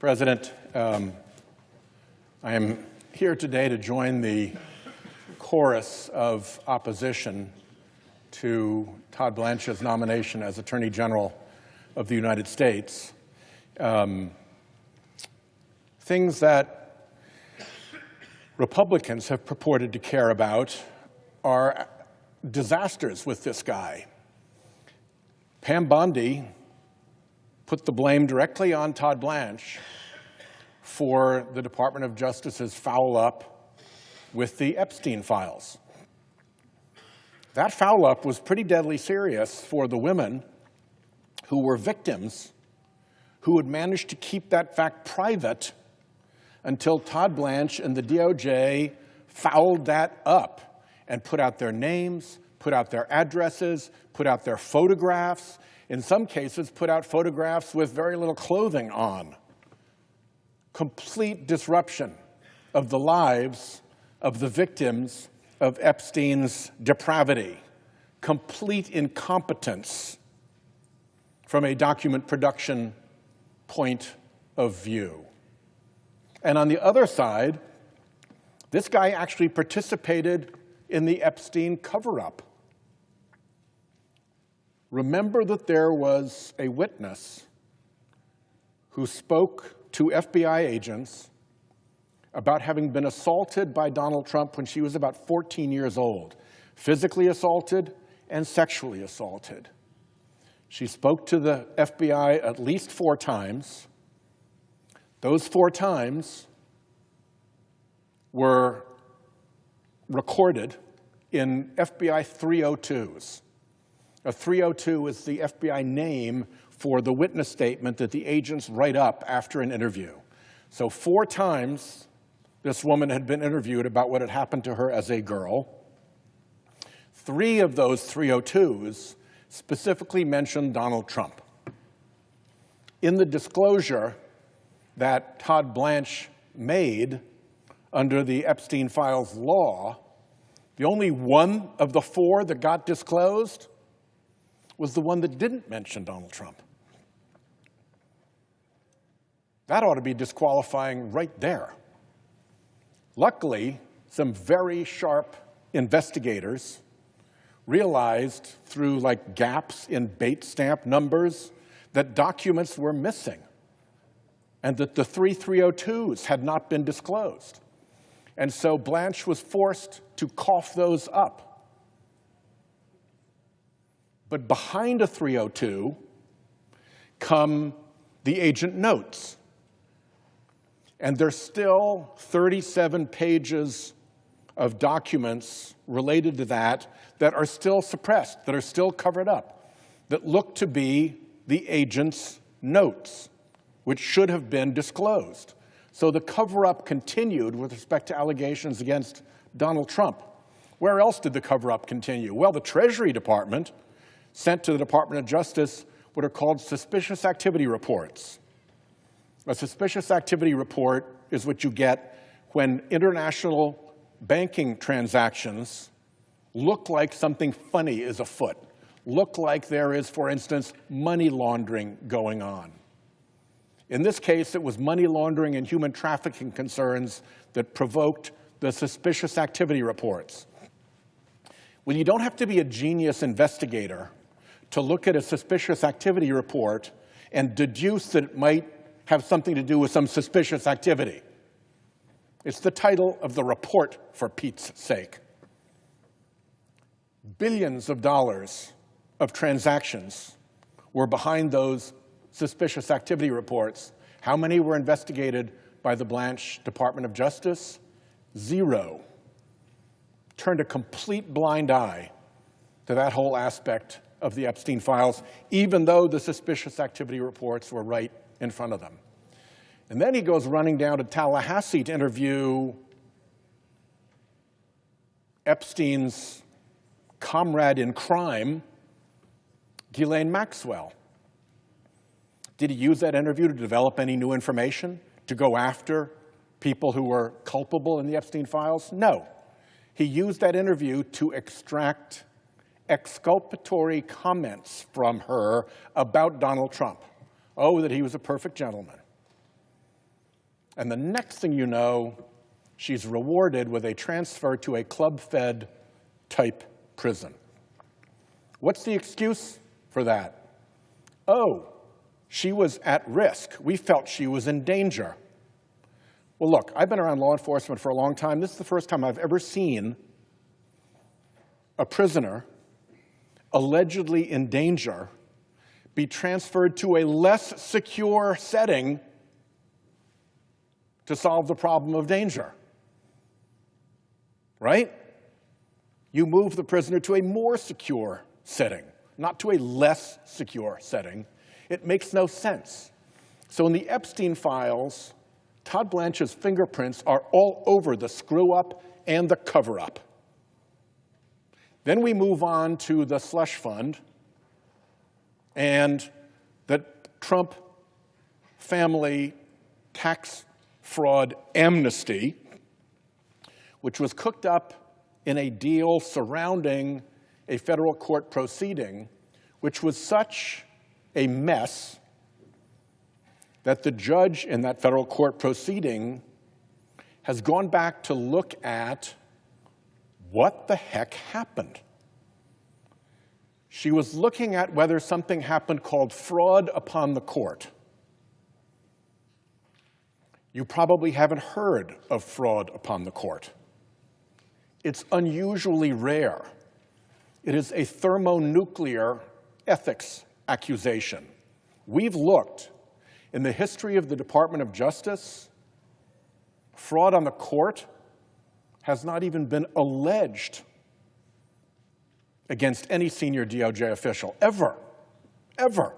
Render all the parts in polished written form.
President, I am here today to join the chorus of opposition to Todd Blanche's nomination as Attorney General of the United States. Things that Republicans have purported to care about are disasters with this guy. Pam Bondi put the blame directly on Todd Blanche for the Department of Justice's foul-up with the Epstein files. That foul-up was pretty deadly serious for the women who were victims who had managed to keep that fact private until Todd Blanche and the DOJ fouled that up and put out their names, put out their addresses, put out their photographs, in some cases put out photographs with very little clothing on. Complete disruption of the lives of the victims of Epstein's depravity. Complete incompetence from a document production point of view. And on the other side, this guy actually participated in the Epstein cover-up. Remember that there was a witness who spoke to FBI agents about having been assaulted by Donald Trump when she was about 14 years old, physically assaulted and sexually assaulted. She spoke to the FBI at least 4 times. Those 4 times were recorded in FBI 302s. A 302 is the FBI name for the witness statement that the agents write up after an interview. So 4 times this woman had been interviewed about what had happened to her as a girl. 3 of those 302s specifically mentioned Donald Trump. In the disclosure that Todd Blanche made under the Epstein files law, the only one of the 4 that got disclosed was the one that didn't mention Donald Trump. That ought to be disqualifying right there. Luckily, some very sharp investigators realized through gaps in bait stamp numbers that documents were missing and that the 3 302s had not been disclosed. And so Blanche was forced to cough those up. But behind a 302 come the agent notes. And there's still 37 pages of documents related to that are still suppressed, that are still covered up, that look to be the agent's notes, which should have been disclosed. So the cover-up continued with respect to allegations against Donald Trump. Where else did the cover-up continue? Well, the Treasury Department sent to the Department of Justice what are called suspicious activity reports. A suspicious activity report is what you get when international banking transactions look like something funny is afoot, look like there is, for instance, money laundering going on. In this case, it was money laundering and human trafficking concerns that provoked the suspicious activity reports. Well, you don't have to be a genius investigator to look at a suspicious activity report and deduce that it might have something to do with some suspicious activity. It's the title of the report, for Pete's sake. Billions of dollars of transactions were behind those suspicious activity reports. How many were investigated by the Blanche Department of Justice? 0. Turned a complete blind eye to that whole aspect of the Epstein files, even though the suspicious activity reports were right in front of them. And then he goes running down to Tallahassee to interview Epstein's comrade in crime, Ghislaine Maxwell. Did he use that interview to develop any new information, to go after people who were culpable in the Epstein files? No. He used that interview to extract exculpatory comments from her about Donald Trump. Oh, that he was a perfect gentleman. And the next thing you know, she's rewarded with a transfer to a club-fed type prison. What's the excuse for that? Oh, she was at risk. We felt she was in danger. Well, look, I've been around law enforcement for a long time. This is the first time I've ever seen a prisoner allegedly in danger be transferred to a less secure setting to solve the problem of danger. Right? You move the prisoner to a more secure setting, not to a less secure setting. It makes no sense. So in the Epstein files, Todd Blanche's fingerprints are all over the screw-up and the cover-up. Then we move on to the slush fund and the Trump family tax fraud amnesty, which was cooked up in a deal surrounding a federal court proceeding, which was such a mess that the judge in that federal court proceeding has gone back to look at what the heck happened. She was looking at whether something happened called fraud upon the court. You probably haven't heard of fraud upon the court. It's unusually rare. It is a thermonuclear ethics accusation. We've looked in the history of the Department of Justice. Fraud on the court has not even been alleged against any senior DOJ official, ever, ever.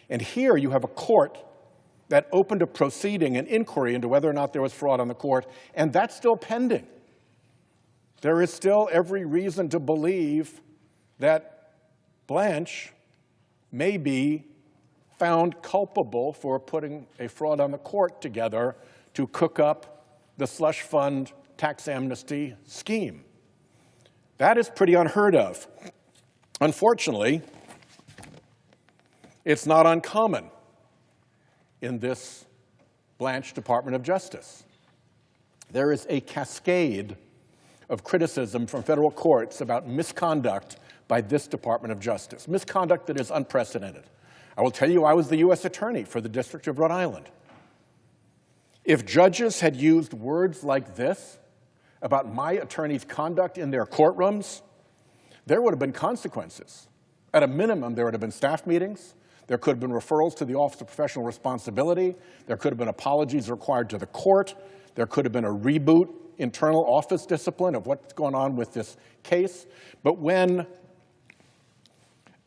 And here you have a court that opened a proceeding, an inquiry into whether or not there was fraud on the court, and that's still pending. There is still every reason to believe that Blanche may be found culpable for putting a fraud on the court together to cook up the slush fund tax amnesty scheme. That is pretty unheard of. Unfortunately, it's not uncommon in this Blanche Department of Justice. There is a cascade of criticism from federal courts about misconduct by this Department of Justice, misconduct that is unprecedented. I will tell you, I was the U.S. Attorney for the District of Rhode Island. If judges had used words like this about my attorney's conduct in their courtrooms, there would have been consequences. At a minimum, there would have been staff meetings. There could have been referrals to the Office of Professional Responsibility. There could have been apologies required to the court. There could have been a reboot, internal office discipline of what's going on with this case. But when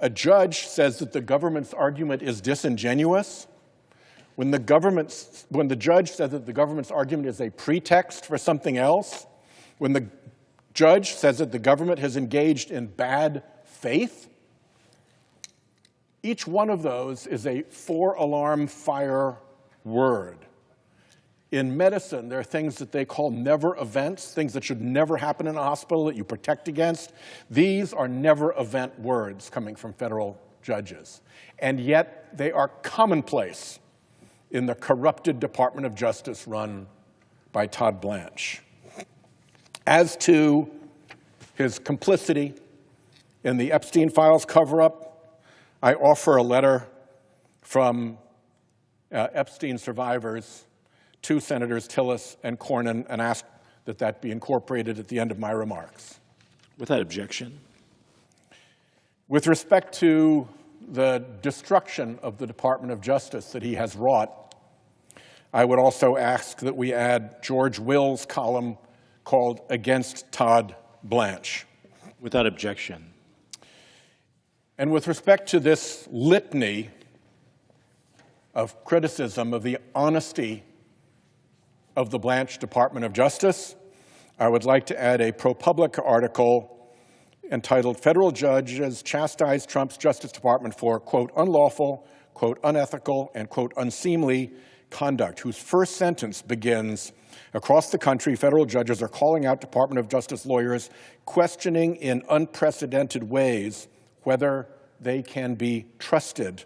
a judge says that the government's argument is disingenuous, when the judge says that the government's argument is a pretext for something else, when the judge says that the government has engaged in bad faith, each one of those is a four-alarm fire word. In medicine, there are things that they call never events, things that should never happen in a hospital that you protect against. These are never event words coming from federal judges. And yet they are commonplace in the corrupted Department of Justice run by Todd Blanche. As to his complicity in the Epstein files cover-up, I offer a letter from Epstein survivors to Senators Tillis and Cornyn and ask that that be incorporated at the end of my remarks. Without objection. With respect to the destruction of the Department of Justice that he has wrought, I would also ask that we add George Will's column called Against Todd Blanche. Without objection. And with respect to this litany of criticism of the honesty of the Blanche Department of Justice, I would like to add a ProPublica article entitled Federal Judges Chastise Trump's Justice Department for, quote, unlawful, quote, unethical, and, quote, unseemly conduct, whose first sentence begins, across the country, federal judges are calling out Department of Justice lawyers, questioning in unprecedented ways whether they can be trusted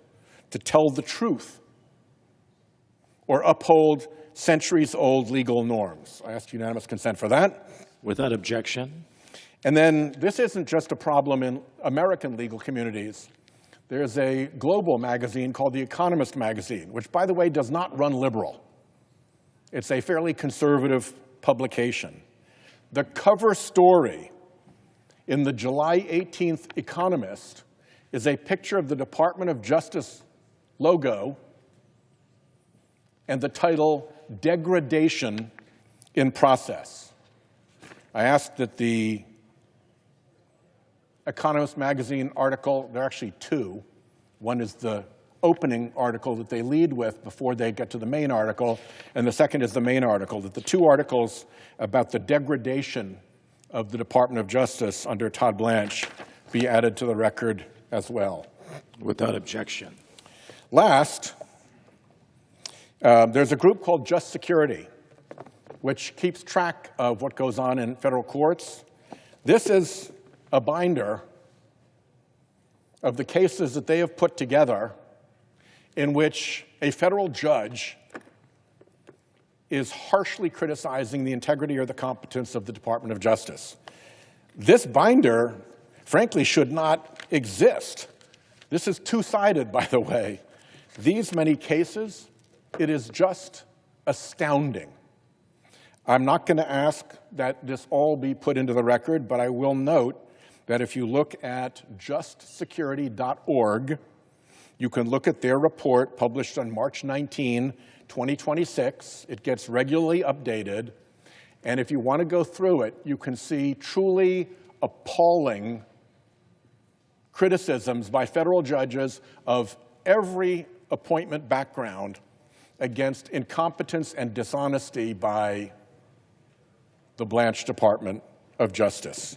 to tell the truth or uphold centuries-old legal norms. I ask unanimous consent for that. Without objection. And then this isn't just a problem in American legal communities. There's a global magazine called The Economist magazine, which, by the way, does not run liberal. It's a fairly conservative publication. The cover story in the July 18th Economist is a picture of the Department of Justice logo and the title, "Degradation in Process." I asked that the Economist magazine article, there are actually two. One is the opening article that they lead with before they get to the main article, and the second is the main article, that the two articles about the degradation of the Department of Justice under Todd Blanche be added to the record as well. Without objection. Last, there's a group called Just Security, which keeps track of what goes on in federal courts. This is a binder of the cases that they have put together in which a federal judge is harshly criticizing the integrity or the competence of the Department of Justice. This binder, frankly, should not exist. This is two-sided, by the way. These many cases, it is just astounding. I'm not going to ask that this all be put into the record, but I will note that if you look at justsecurity.org, you can look at their report published on March 19, 2026. It gets regularly updated. And if you want to go through it, you can see truly appalling criticisms by federal judges of every appointment background against incompetence and dishonesty by the Blanche Department of Justice.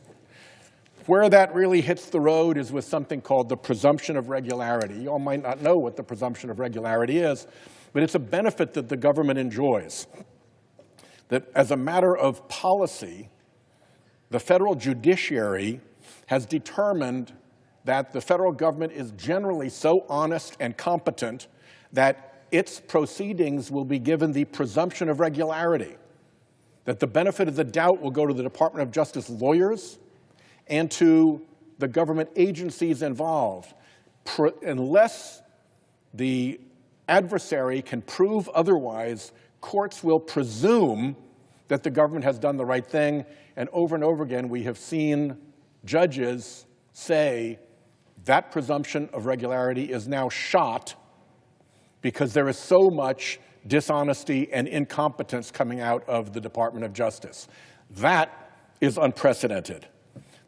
Where that really hits the road is with something called the presumption of regularity. You all might not know what the presumption of regularity is, but it's a benefit that the government enjoys. That as a matter of policy, the federal judiciary has determined that the federal government is generally so honest and competent that its proceedings will be given the presumption of regularity, that the benefit of the doubt will go to the Department of Justice lawyers and to the government agencies involved, unless the adversary can prove otherwise. Courts will presume that the government has done the right thing, and over again we have seen judges say that presumption of regularity is now shot because there is so much dishonesty and incompetence coming out of the Department of Justice. That is unprecedented.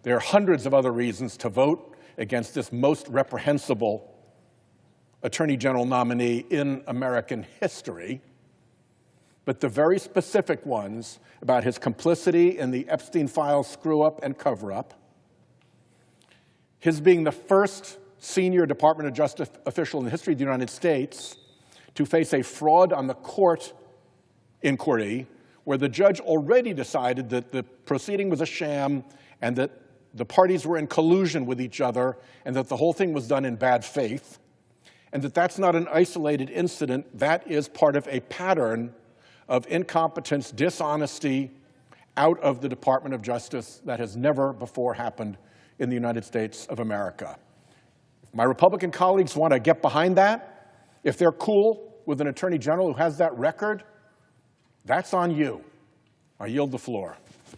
There are hundreds of other reasons to vote against this most reprehensible Attorney General nominee in American history, but the very specific ones about his complicity in the Epstein files screw-up and cover-up, his being the first senior Department of Justice official in the history of the United States to face a fraud on the court inquiry where the judge already decided that the proceeding was a sham and that the parties were in collusion with each other and that the whole thing was done in bad faith, and that that's not an isolated incident. That is part of a pattern of incompetence, dishonesty out of the Department of Justice that has never before happened in the United States of America. If my Republican colleagues want to get behind that, if they're cool with an Attorney General who has that record, that's on you. I yield the floor.